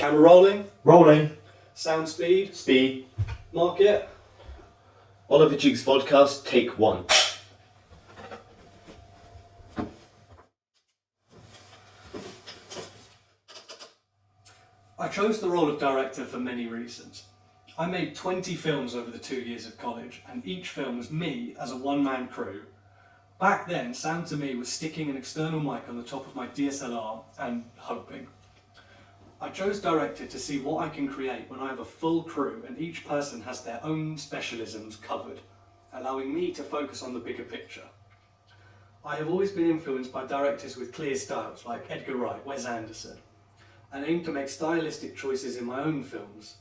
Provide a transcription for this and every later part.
Camera rolling. Rolling. Sound speed. Speed. Mark it. Oliver Duke's Vodcast, take 1. I chose the role of director for many reasons. I made 20 films over the 2 years of college, and each film was me as a one-man crew. Back then, sound to me was sticking an external mic on the top of my DSLR and hoping. I chose director to see what I can create when I have a full crew and each person has their own specialisms covered, allowing me to focus on the bigger picture. I have always been influenced by directors with clear styles like Edgar Wright, Wes Anderson, and aim to make stylistic choices in my own films.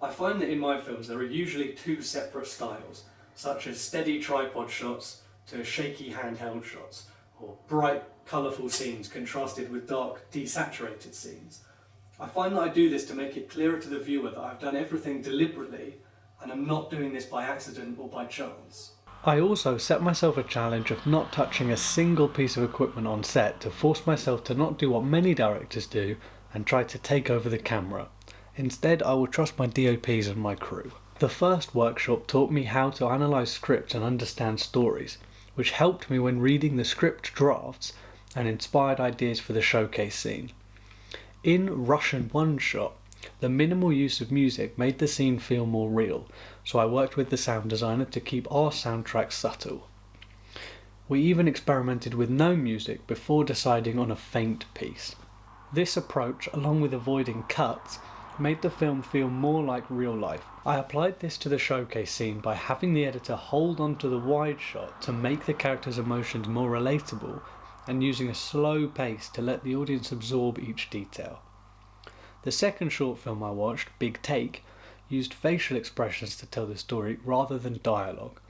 I find that in my films there are usually two separate styles, such as steady tripod shots to shaky handheld shots, or bright, colourful scenes contrasted with dark, desaturated scenes. I find that I do this to make it clearer to the viewer that I've done everything deliberately and I'm not doing this by accident or by chance. I also set myself a challenge of not touching a single piece of equipment on set to force myself to not do what many directors do and try to take over the camera. Instead, I will trust my DOPs and my crew. The first workshop taught me how to analyse scripts and understand stories, which helped me when reading the script drafts and inspired ideas for the showcase scene. In Russian One Shot, the minimal use of music made the scene feel more real, so I worked with the sound designer to keep our soundtrack subtle. We even experimented with no music before deciding on a faint piece. This approach, along with avoiding cuts, made the film feel more like real life. I applied this to the showcase scene by having the editor hold onto the wide shot to make the characters' emotions more relatable and using a slow pace to let the audience absorb each detail. The second short film I watched, Big Take, used facial expressions to tell the story rather than dialogue.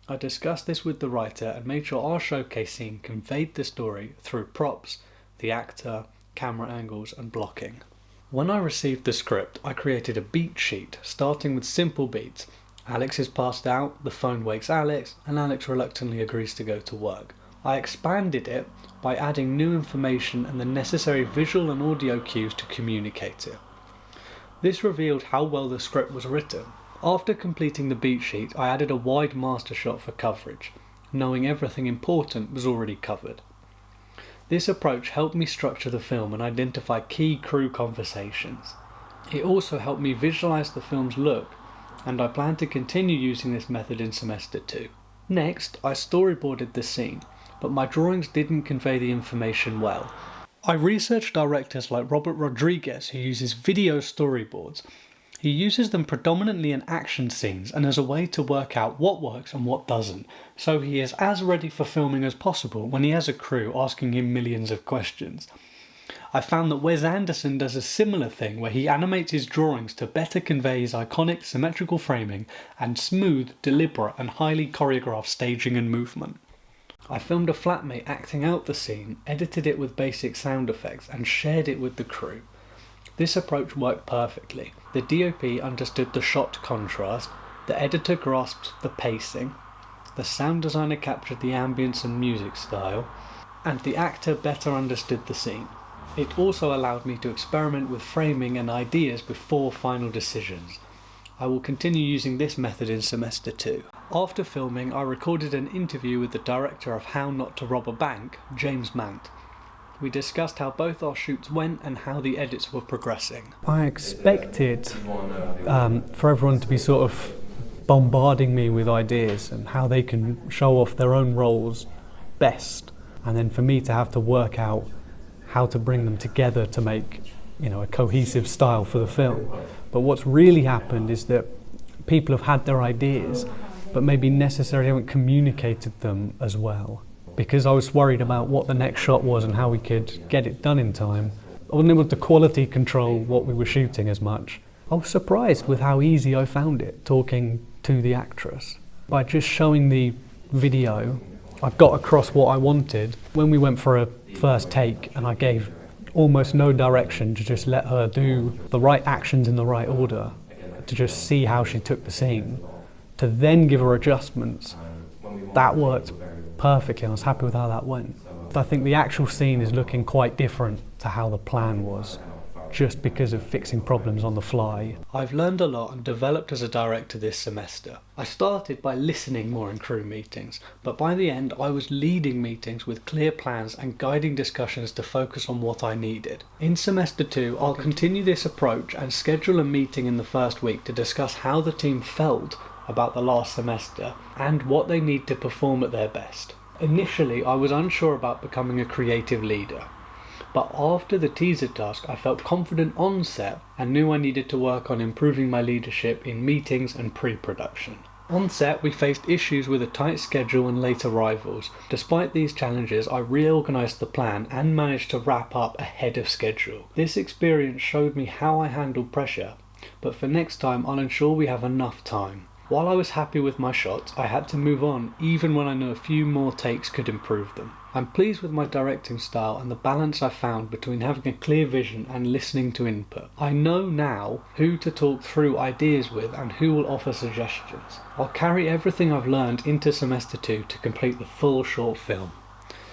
I discussed this with the writer and made sure our showcase scene conveyed the story through props, the actor, camera angles and blocking. When I received the script, I created a beat sheet, starting with simple beats. Alex is passed out, the phone wakes Alex, and Alex reluctantly agrees to go to work. I expanded it by adding new information and the necessary visual and audio cues to communicate it. This revealed how well the script was written. After completing the beat sheet, I added a wide master shot for coverage, knowing everything important was already covered. This approach helped me structure the film and identify key crew conversations. It also helped me visualise the film's look, and I plan to continue using this method in semester 2. Next, I storyboarded the scene, but my drawings didn't convey the information well. I researched directors like Robert Rodriguez, who uses video storyboards. He uses them predominantly in action scenes and as a way to work out what works and what doesn't, so he is as ready for filming as possible when he has a crew asking him millions of questions. I found that Wes Anderson does a similar thing where he animates his drawings to better convey his iconic symmetrical framing and smooth, deliberate and highly choreographed staging and movement. I filmed a flatmate acting out the scene, edited it with basic sound effects and shared it with the crew. This approach worked perfectly. The DOP understood the shot contrast, the editor grasped the pacing, the sound designer captured the ambience and music style, and the actor better understood the scene. It also allowed me to experiment with framing and ideas before final decisions. I will continue using this method in semester 2. After filming, I recorded an interview with the director of How Not to Rob a Bank, James Mant. We discussed how both our shoots went and how the edits were progressing. I expected for everyone to be sort of bombarding me with ideas and how they can show off their own roles best, and then for me to have to work out how to bring them together to make, a cohesive style for the film. But what's really happened is that people have had their ideas, but maybe necessarily haven't communicated them as well. Because I was worried about what the next shot was and how we could get it done in time, I wasn't able to quality control what we were shooting as much. I was surprised with how easy I found it talking to the actress. By just showing the video, I got across what I wanted. When we went for a first take and I gave almost no direction to just let her do the right actions in the right order, to just see how she took the scene, to then give her adjustments, that worked perfectly. I was happy with how that went. I think the actual scene is looking quite different to how the plan was. just because of fixing problems on the fly. I've learned a lot and developed as a director this semester. I started by listening more in crew meetings, but by the end I was leading meetings with clear plans and guiding discussions to focus on what I needed. In semester 2, I'll continue this approach and schedule a meeting in the first week to discuss how the team felt about the last semester and what they need to perform at their best. Initially, I was unsure about becoming a creative leader, but after the teaser task I felt confident on set and knew I needed to work on improving my leadership in meetings and pre-production. On set we faced issues with a tight schedule and late arrivals. Despite these challenges I reorganised the plan and managed to wrap up ahead of schedule. This experience showed me how I handle pressure, but for next time I'll ensure we have enough time. While I was happy with my shots, I had to move on even when I knew a few more takes could improve them. I'm pleased with my directing style and the balance I found between having a clear vision and listening to input. I know now who to talk through ideas with and who will offer suggestions. I'll carry everything I've learned into semester 2 to complete the full short film.